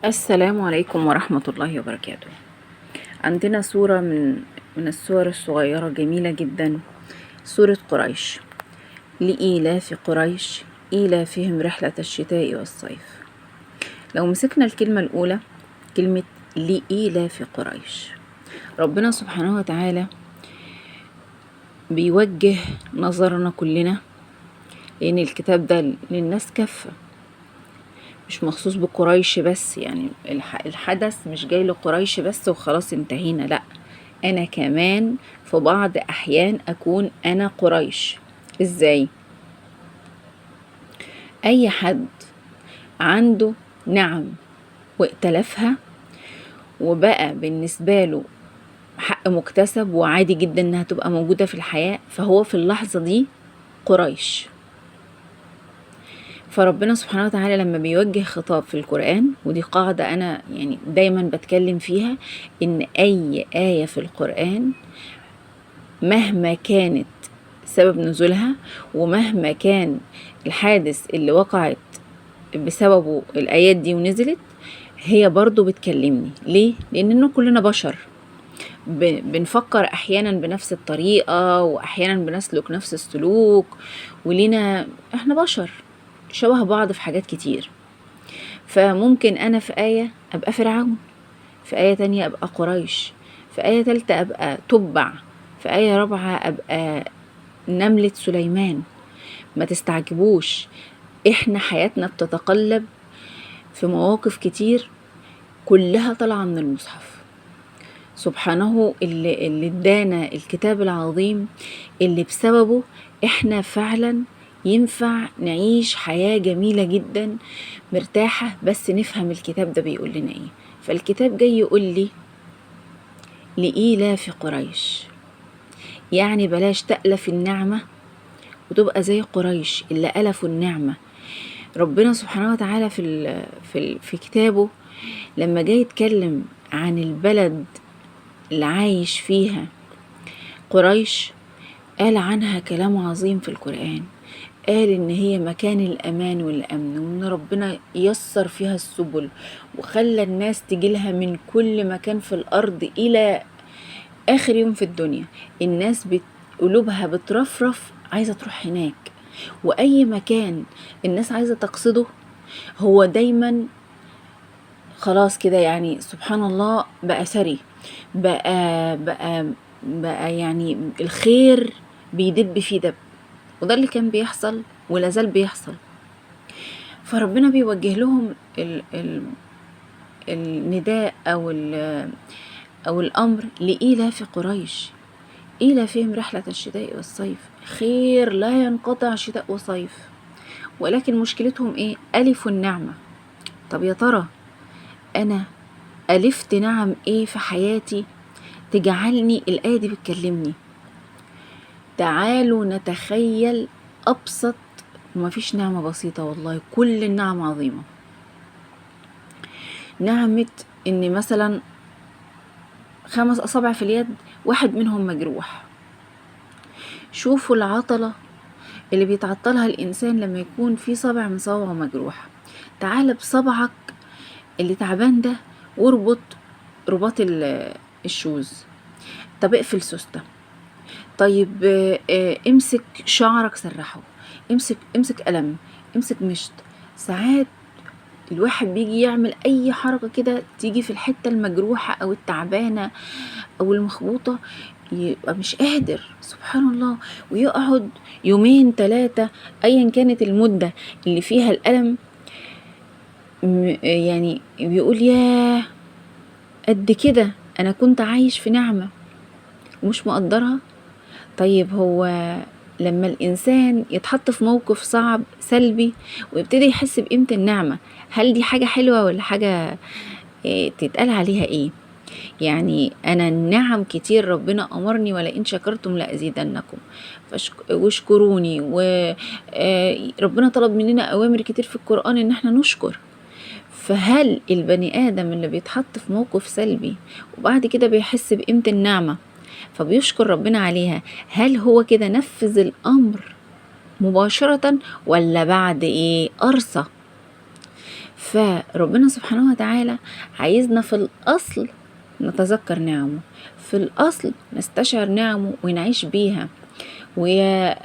السلام عليكم ورحمة الله وبركاته. عندنا سورة من السور الصغيرة جميلة جدا، سورة قريش. لإيلاف قريش إيلافهم رحلة الشتاء والصيف. لو مسكنا الكلمة الأولى، كلمة لإيلاف قريش، ربنا سبحانه وتعالى بيوجه نظرنا كلنا، لأن الكتاب ده للناس كافة، مش مخصوص بقريش بس. يعني الحدث مش جاي لقريش بس وخلاص انتهينا، لا، انا كمان في بعض احيان اكون انا قريش. ازاي؟ اي حد عنده نعم وائتلفها وبقى بالنسبة له حق مكتسب وعادي جدا انها تبقى موجودة في الحياة، فهو في اللحظة دي قريش. فربنا سبحانه وتعالى لما بيوجه خطاب في القرآن، ودي قاعدة أنا يعني دايما بتكلم فيها، إن أي آية في القرآن مهما كانت سبب نزولها ومهما كان الحادث اللي وقعت بسببه الآيات دي ونزلت، هي برضو بتكلمني. ليه؟ لأننا كلنا بشر، بنفكر أحيانا بنفس الطريقة وأحيانا بنسلك نفس السلوك، ولينا احنا بشر شبه بعض في حاجات كتير. فممكن أنا في آية أبقى فرعون، في آية تانية أبقى قريش، في آية تالتة أبقى تبع، في آية رابعة أبقى نملة سليمان. ما تستعجبوش، إحنا حياتنا بتتقلب في مواقف كتير كلها طالعة من المصحف سبحانه، اللي ادانا الكتاب العظيم، اللي بسببه إحنا فعلا ينفع نعيش حياة جميلة جدا مرتاحة، بس نفهم الكتاب ده بيقول لنا ايه. فالكتاب جاي يقول لي لإيلاف قريش، يعني بلاش تألف النعمة وتبقى زي قريش اللي ألفوا النعمة. ربنا سبحانه وتعالى في كتابه لما جاي يتكلم عن البلد اللي عايش فيها قريش، قال عنها كلام عظيم في القرآن. قال إن هي مكان الأمان والأمن، وإن ربنا يسر فيها السبل وخلى الناس تجيلها من كل مكان في الأرض إلى آخر يوم في الدنيا. الناس قلوبها بترفرف عايزة تروح هناك، وأي مكان الناس عايزة تقصده هو دايما خلاص كده، يعني سبحان الله بقى ثري، بقى يعني الخير بيدب فيه دب. وده اللي كان بيحصل ولازال بيحصل. فربنا بيوجه لهم النداء أو الأمر لإيلاف قريش إيلافهم رحلة الشتاء والصيف. خير لا ينقطع شتاء وصيف، ولكن مشكلتهم إيه؟ ألفوا النعمة. طب يا ترى أنا ألفت نعم إيه في حياتي تجعلني الآية دي بتكلمني؟ تعالوا نتخيل أبسط، ومفيش نعمة بسيطة والله، كل النعم عظيمة. نعمة إن مثلا 5 أصابع في اليد واحد منهم مجروح. شوفوا العطلة اللي بيتعطلها الإنسان لما يكون في صبع من صوابعه مجروح. تعال بصبعك اللي تعبان ده واربط رباط الشوز. طب اقفل سوستة. طيب امسك شعرك سرحه، امسك قلم، امسك مشط. ساعات الواحد بيجي يعمل اي حركة كده تيجي في الحتة المجروحة او التعبانة او المخبوطة، يبقى مش قادر، سبحان الله، ويقعد 2 3 ايا كانت المدة اللي فيها الألم. يعني بيقول ياه، قد كده انا كنت عايش في نعمة ومش مقدرها. طيب هو لما الإنسان يتحط في موقف صعب سلبي ويبتدي يحس بقيمة النعمة، هل دي حاجة حلوة ولا حاجة تتقال عليها ايه؟ يعني أنا النعم كتير ربنا أمرني ولئن شكرتم لأزيدنكم واشكروني، وربنا طلب مننا أوامر كتير في القرآن إن احنا نشكر. فهل البني آدم اللي بيتحط في موقف سلبي وبعد كده بيحس بقيمة النعمة فبيشكر ربنا عليها، هل هو كده نفذ الأمر مباشرة ولا بعد ايه قرصة؟ فربنا سبحانه وتعالى عايزنا في الأصل نتذكر نعمه، في الأصل نستشعر نعمه ونعيش بيها. ويا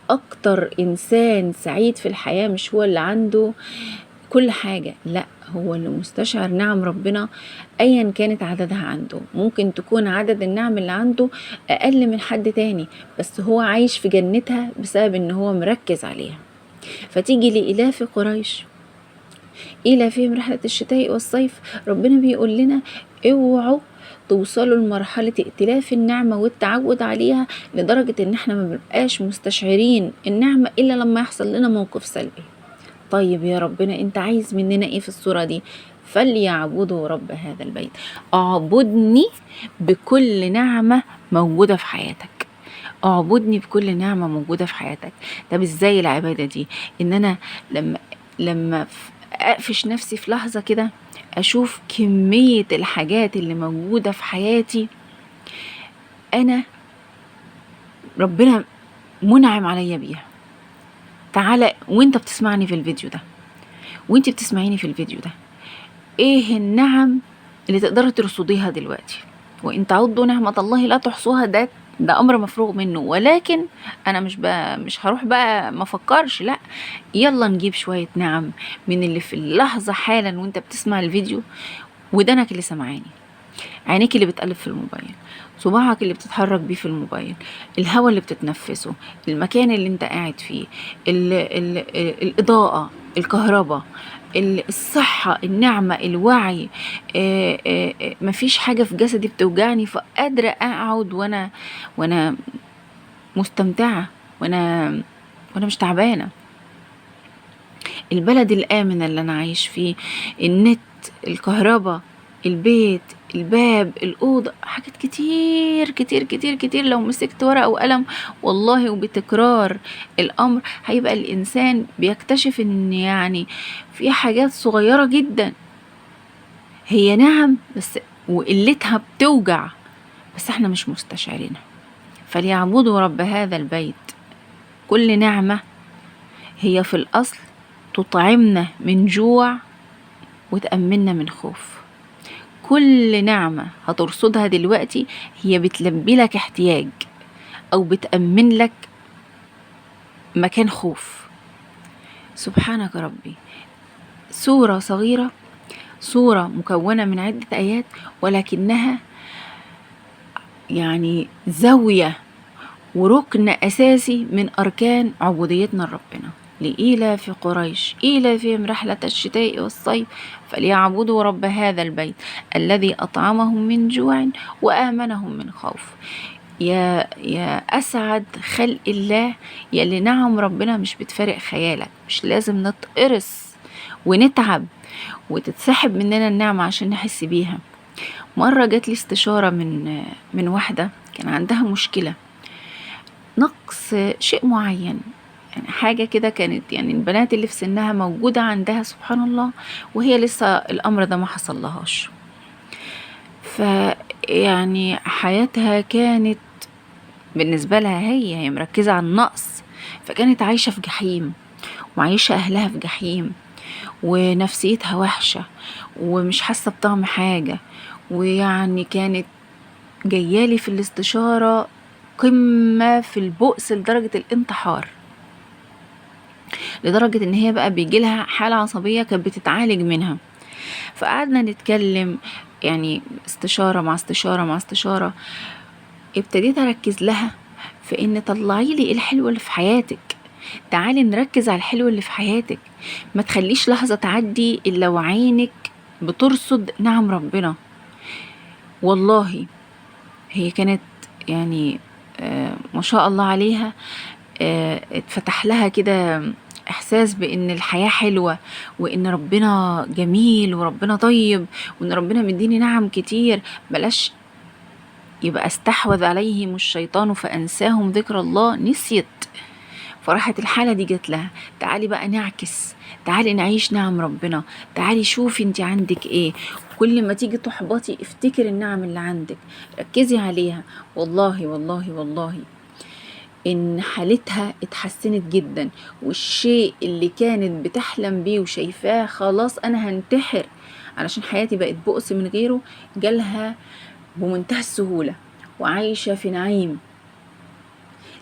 أكتر إنسان سعيد في الحياة مش هو اللي عنده كل حاجة، لا، هو اللي مستشعر نعم ربنا أيا كانت عددها عنده. ممكن تكون عدد النعم اللي عنده أقل من حد تاني، بس هو عايش في جنتها بسبب إن هو مركز عليها. فتيجي لإلاف قريش إلى فيهم رحلة الشتاء والصيف، ربنا بيقول لنا اوعوا توصلوا لمرحلة ائتلاف النعمة والتعود عليها لدرجة ان احنا ما بنبقاش مستشعرين النعمة الا لما يحصل لنا موقف سلبي. طيب يا ربنا انت عايز مننا ايه في الصورة دي؟ فليعبدوا رب هذا البيت. اعبدني بكل نعمة موجودة في حياتك، اعبدني بكل نعمة موجودة في حياتك. طب ازاي العبادة دي؟ ان انا لما اقفش نفسي في لحظة كده اشوف كمية الحاجات اللي موجودة في حياتي انا ربنا منعم عليا بيها. تعالى وانت بتسمعني في الفيديو ده وانت بتسمعيني في الفيديو ده، ايه النعم اللي تقدري ترصديها دلوقتي؟ وان تعدوا نعمة الله لا تحصوها، ده امر مفروغ منه. ولكن انا مش هروح بقى ما افكرش، لا، يلا نجيب شوية نعم من اللي في اللحظة حالا وانت بتسمع الفيديو. ودنك اللي سمعاني، عينيك اللي بتقلب في الموبايل، صباعك اللي بتتحرك بيه في الموبايل، الهواء اللي بتتنفسه، المكان اللي انت قاعد فيه، الإضاءة، الكهرباء، الصحة، النعمة، الوعي. مفيش حاجة في جسدي بتوجعني فقادرة أقعد وأنا مستمتعة، وأنا مش تعبانة. البلد الآمن اللي أنا عايش فيه، النت، الكهرباء، البيت، الباب، الأوضة، حاجات كتير كتير كتير كتير. لو مسكت ورقة وقلم والله وبتكرار الأمر هيبقى الإنسان بيكتشف إن يعني في حاجات صغيرة جدا هي نعم بس وقلتها بتوجع، بس احنا مش مستشعرينها. فليعبدوا رب هذا البيت. كل نعمة هي في الأصل تطعمنا من جوع وتأمننا من خوف. كل نعمة هترصدها دلوقتي هي بتلبي لك احتياج أو بتأمن لك مكان خوف. سبحانك ربي. سورة صغيرة، سورة مكونة من عدة آيات، ولكنها يعني زاوية وركن أساسي من أركان عبوديتنا لربنا. لإيلاف قريش إيلافهم رحلة الشتاء والصيف فليعبدوا رب هذا البيت الذي أطعمهم من جوع وآمنهم من خوف. يا أسعد خلق الله، يلي نعم ربنا مش بتفارق خيالك. مش لازم نتقرص ونتعب وتتسحب مننا النعمة عشان نحس بيها. مرة جات لي استشارة من واحدة كان عندها مشكلة، نقص شيء معين، يعني حاجة كده كانت يعني البنات اللي في سنها موجودة عندها سبحان الله، وهي لسه الأمر ده ما حصل لهاش. فيعني حياتها كانت بالنسبة لها هي مركزة على النقص، فكانت عايشة في جحيم وعايشة أهلها في جحيم ونفسيتها وحشة ومش حاسة بطعم حاجة. ويعني كانت جايالي في الاستشارة قمة في البؤس لدرجة الانتحار، لدرجة ان هي بقى بيجيلها حالة عصبية كانت بتتعالج منها. فقعدنا نتكلم يعني استشارة مع استشارة مع استشارة. ابتديت اركز لها في ان طلعي لي الحلو اللي في حياتك، تعالي نركز على الحلو اللي في حياتك، ما تخليش لحظة تعدي الا وعينك بترصد نعم ربنا. والله هي كانت يعني ما شاء الله عليها، اتفتح لها كده احساس بان الحياة حلوة وان ربنا جميل وربنا طيب وان ربنا مديني نعم كتير. بلاش يبقى استحوذ عليهم الشيطان فانساهم ذكر الله، نسيت. فراحت الحالة دي جت لها، تعالي بقى نعكس، تعالي نعيش نعم ربنا، تعالي شوفي انت عندك ايه. كل ما تيجي تحبطي افتكر النعم اللي عندك، ركزي عليها. والله والله والله إن حالتها اتحسنت جدا، والشيء اللي كانت بتحلم بيه وشايفاه خلاص أنا هنتحر علشان حياتي بقت بؤس من غيره، جالها بمنتهى السهولة وعايشة في نعيم.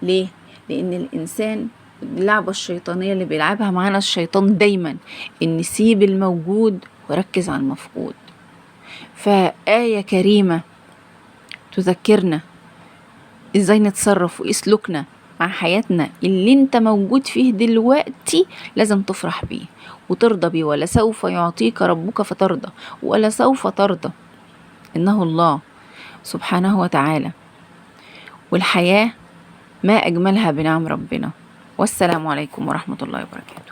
ليه؟ لأن الإنسان اللعبة الشيطانية اللي بيلعبها معانا الشيطان دايما إن نسيب الموجود وركز على المفقود. فآية كريمة تذكرنا إزاي نتصرف وإيه سلوكنا مع حياتنا. اللي انت موجود فيه دلوقتي لازم تفرح بيه وترضى بيه، ولا سوف يعطيك ربك فترضى، ولا سوف ترضى، إنه الله سبحانه وتعالى. والحياة ما أجملها بنعم ربنا. والسلام عليكم ورحمة الله وبركاته.